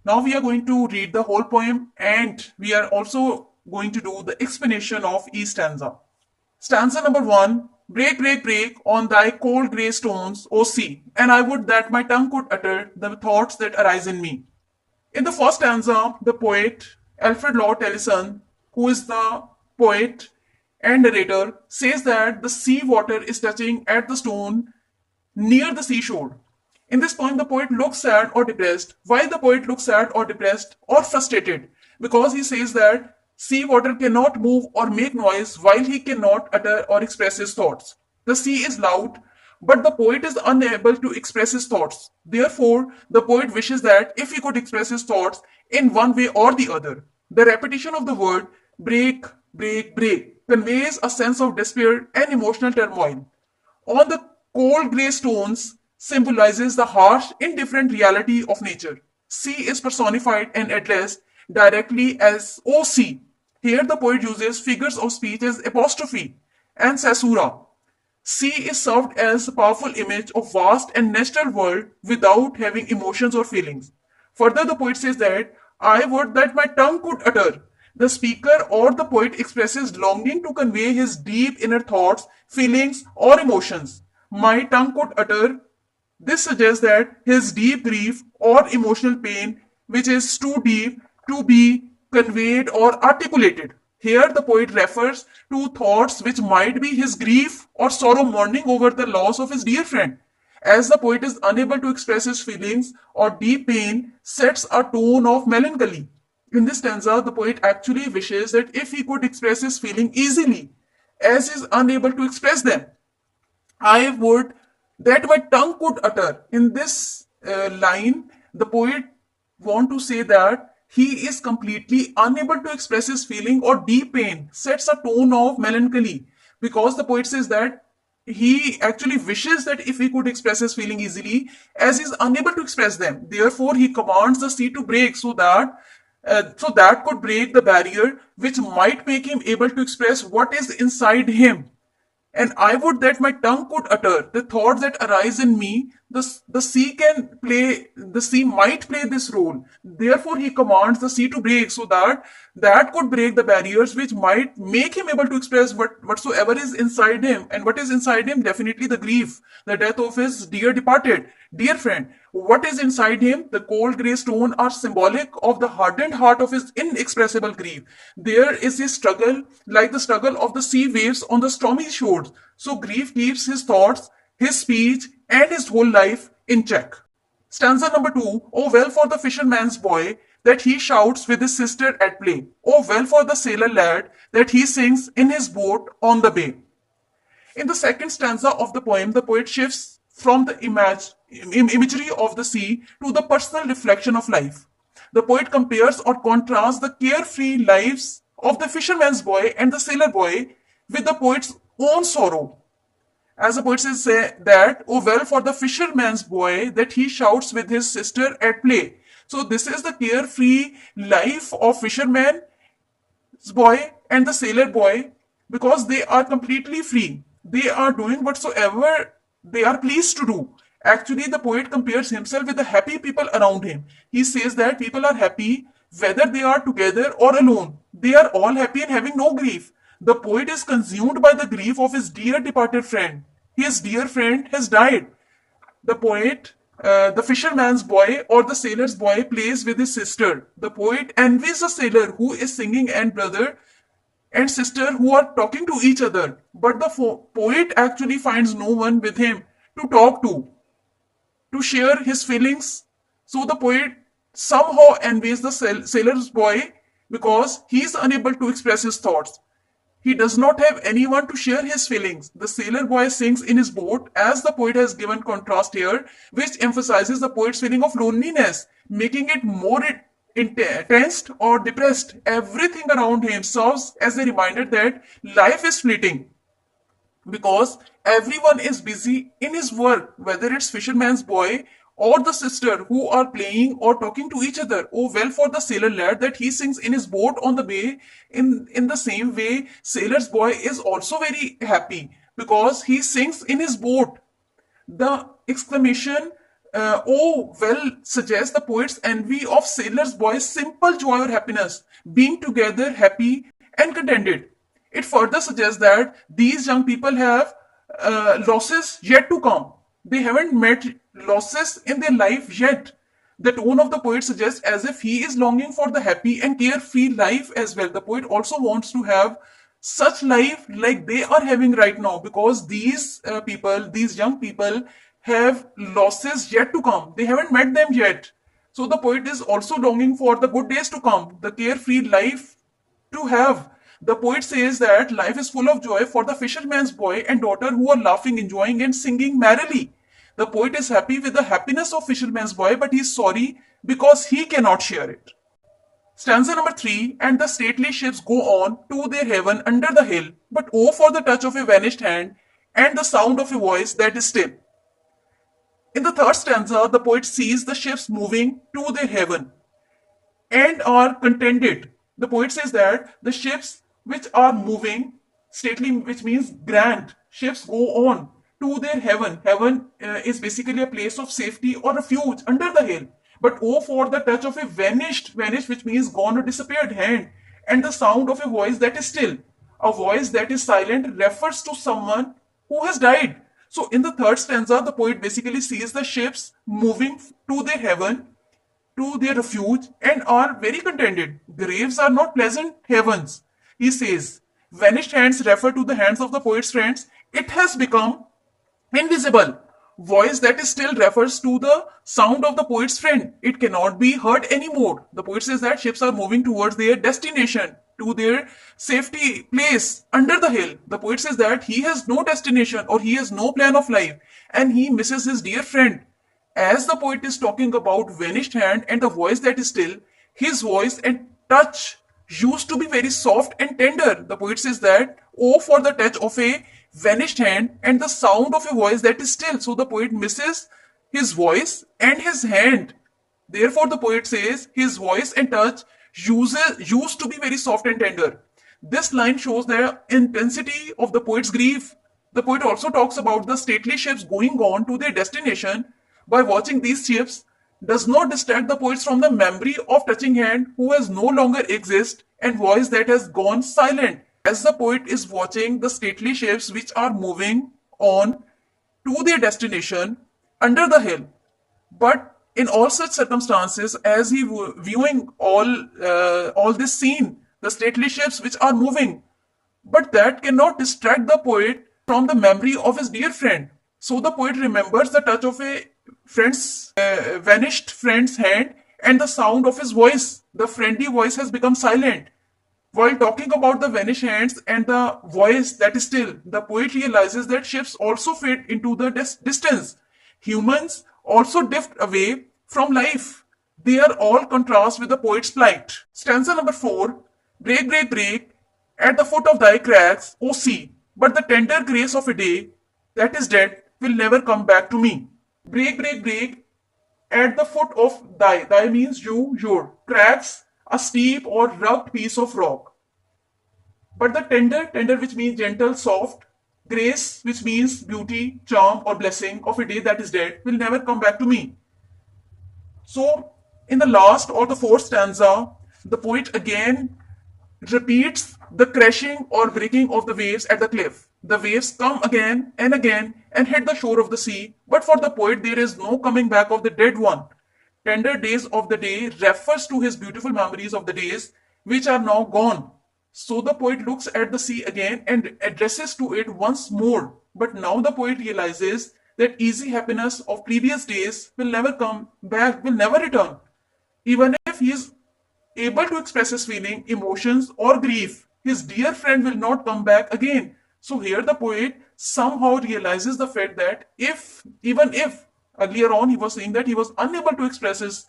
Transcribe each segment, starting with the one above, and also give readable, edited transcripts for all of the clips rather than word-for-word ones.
Now we are going to read the whole poem and we are also going to do the explanation of each stanza. Stanza number one. Break, break, break on thy cold grey stones, O sea, and I would that my tongue could utter the thoughts that arise in me. In the first stanza, the poet Alfred Tennyson, who is the poet and narrator, says that the sea water is touching at the stone near the seashore. In this poem, the poet looks sad or depressed. Why the poet looks sad or depressed or frustrated? Because he says that sea water cannot move or make noise while he cannot utter or express his thoughts. The sea is loud, but the poet is unable to express his thoughts. Therefore, the poet wishes that if he could express his thoughts in one way or the other. The repetition of the word break, break, break conveys a sense of despair and emotional turmoil. On the cold grey stones symbolizes the harsh, indifferent reality of nature. Sea is personified and addressed directly as O sea. Here the poet uses figures of speech as apostrophe and caesura. Sea is served as a powerful image of vast and natural world without having emotions or feelings. Further, the poet says that I would that my tongue could utter. The speaker or the poet expresses longing to convey his deep inner thoughts, feelings, or emotions. My tongue could utter. This suggests that his deep grief or emotional pain, which is too deep to be conveyed or articulated. Here, the poet refers to thoughts which might be his grief or sorrow mourning over the loss of his dear friend. As the poet is unable to express his feelings or deep pain, sets a tone of melancholy. In this stanza, the poet actually wishes that if he could express his feeling easily, as he is unable to express them, I would that my tongue could utter. In this line, the poet want to say that he is completely unable to express his feeling or deep pain, sets a tone of melancholy, because the poet says that he actually wishes that if he could express his feeling easily, as he is unable to express them. Therefore, he commands the sea to break so that could break the barrier which might make him able to express what is inside him. And I would that my tongue could utter the thoughts that arise in me. The sea might play this role. Therefore, he commands the sea to break so that that could break the barriers which might make him able to express whatsoever is inside him. And what is inside him? Definitely the grief, the death of his dear departed, dear friend. What is inside him? The cold grey stone are symbolic of the hardened heart of his inexpressible grief. There is a struggle, like the struggle of the sea waves on the stormy shores. So grief keeps his thoughts, his speech, and his whole life in check. Stanza number two. Oh, well for the fisherman's boy that he shouts with his sister at play. Oh, well for the sailor lad that he sings in his boat on the bay. In the second stanza of the poem, the poet shifts from the imagery of the sea to the personal reflection of life. The poet compares or contrasts the carefree lives of the fisherman's boy and the sailor boy with the poet's own sorrow. As the poet says that, oh well for the fisherman's boy that he shouts with his sister at play. So this is the carefree life of fisherman's boy and the sailor boy, because they are completely free. They are doing whatsoever they are pleased to do. Actually, the poet compares himself with the happy people around him. He says that people are happy whether they are together or alone. They are all happy and having no grief. The poet is consumed by the grief of his dear departed friend. His dear friend has died. The poet, the fisherman's boy or the sailor's boy, plays with his sister. The poet envies the sailor who is singing and brother and sister who are talking to each other. But the poet actually finds no one with him to talk to share his feelings. So the poet somehow envies the sailor's boy because he is unable to express his thoughts. He does not have anyone to share his feelings. The sailor boy sings in his boat, as the poet has given contrast here, which emphasizes the poet's feeling of loneliness, making it more tensed or depressed. Everything around him serves as a reminder that life is fleeting, because everyone is busy in his work, whether it's fisherman's boy or the sister who are playing or talking to each other. Oh, well for the sailor lad that he sings in his boat on the bay. In the same way, sailor's boy is also very happy because he sings in his boat. The exclamation oh, well, suggests the poet's envy of sailor's boys' simple joy or happiness, being together happy and contented. It further suggests that these young people have losses yet to come. They haven't met losses in their life yet. The tone of the poet suggests as if he is longing for the happy and carefree life as well. The poet also wants to have such life like they are having right now, because these people, these young people, have losses yet to come. They haven't met them yet. So the poet is also longing for the good days to come, the carefree life to have. The poet says that life is full of joy for the fisherman's boy and daughter who are laughing, enjoying, and singing merrily. The poet is happy with the happiness of fisherman's boy, but he is sorry because he cannot share it. Stanza number 3. And the stately ships go on to their haven under the hill, but oh for the touch of a vanished hand and the sound of a voice that is still. In the third stanza, the poet sees the ships moving to their haven and are contented. The poet says that the ships which are moving, stately, which means grand, ships go on to their heaven. Heaven is basically a place of safety or refuge under the hill. But oh, for the touch of a vanished, which means gone or disappeared hand, and the sound of a voice that is still. A voice that is silent refers to someone who has died. So in the third stanza, the poet basically sees the ships moving to their heaven, to their refuge, and are very contented. Graves are not pleasant heavens. He says, vanished hands refer to the hands of the poet's friends. It has become invisible. Voice that is still refers to the sound of the poet's friend. It cannot be heard anymore. The poet says that ships are moving towards their destination, to their safety place under the hill. The poet says that he has no destination or he has no plan of life and he misses his dear friend. As the poet is talking about vanished hand and the voice that is still, his voice and touch used to be very soft and tender. The poet says that, oh, for the touch of a vanished hand and the sound of a voice that is still. So the poet misses his voice and his hand. Therefore, the poet says his voice and touch used to be very soft and tender. This line shows the intensity of the poet's grief. The poet also talks about the stately ships going on to their destination. By watching these ships, does not distract the poets from the memory of touching hand who has no longer exist and voice that has gone silent. As the poet is watching the stately ships which are moving on to their destination under the hill. But in all such circumstances, as he viewing all this scene, the stately ships which are moving, but that cannot distract the poet from the memory of his dear friend. So the poet remembers the touch of a vanished friend's hand and the sound of his voice. The friendly voice has become silent. While talking about the vanished hands and the voice that is still, the poet realizes that ships also fade into the distance. Humans also drift away from life. They are all contrast with the poet's plight. Stanza number 4. Break, break, break, at the foot of thy crags, O sea, but the tender grace of a day that is dead will never come back to me. Break, break, break, at the foot of thy means you, your, crags, a steep or rugged piece of rock. But the tender which means gentle, soft, grace which means beauty, charm or blessing of a day that is dead will never come back to me. So in the last or the fourth stanza, the poet again repeats the crashing or breaking of the waves at the cliff. The waves come again and hit the shore of the sea, but for the poet there is no coming back of the dead one. Tender days of the day refers to his beautiful memories of the days which are now gone. So the poet looks at the sea again and addresses to it once more. But now the poet realizes that easy happiness of previous days will never come back, will never return. Even if he is able to express his feeling, emotions or grief, his dear friend will not come back again. So here the poet somehow realizes the fact that even if earlier on he was saying that he was unable to express his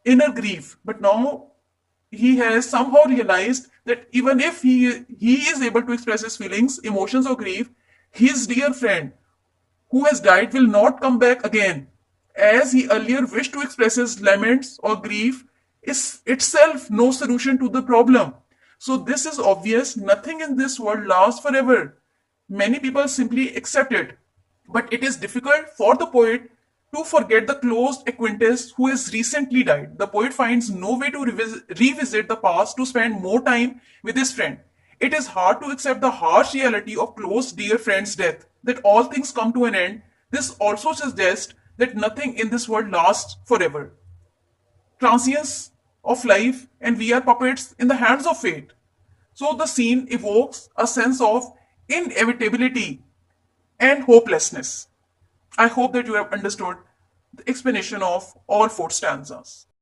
inner grief, but now he has somehow realized that even if he is able to express his feelings, emotions or grief, his dear friend who has died will not come back again. As he earlier wished to express his laments or grief is itself no solution to the problem. So this is obvious. Nothing in this world lasts forever. Many people simply accept it. But it is difficult for the poet to forget the close acquaintance who has recently died. The poet finds no way to revisit the past to spend more time with his friend. It is hard to accept the harsh reality of close dear friend's death, that all things come to an end. This also suggests that nothing in this world lasts forever. Transience of life, and we are puppets in the hands of fate. So the scene evokes a sense of inevitability and hopelessness. I hope that you have understood the explanation of all four stanzas.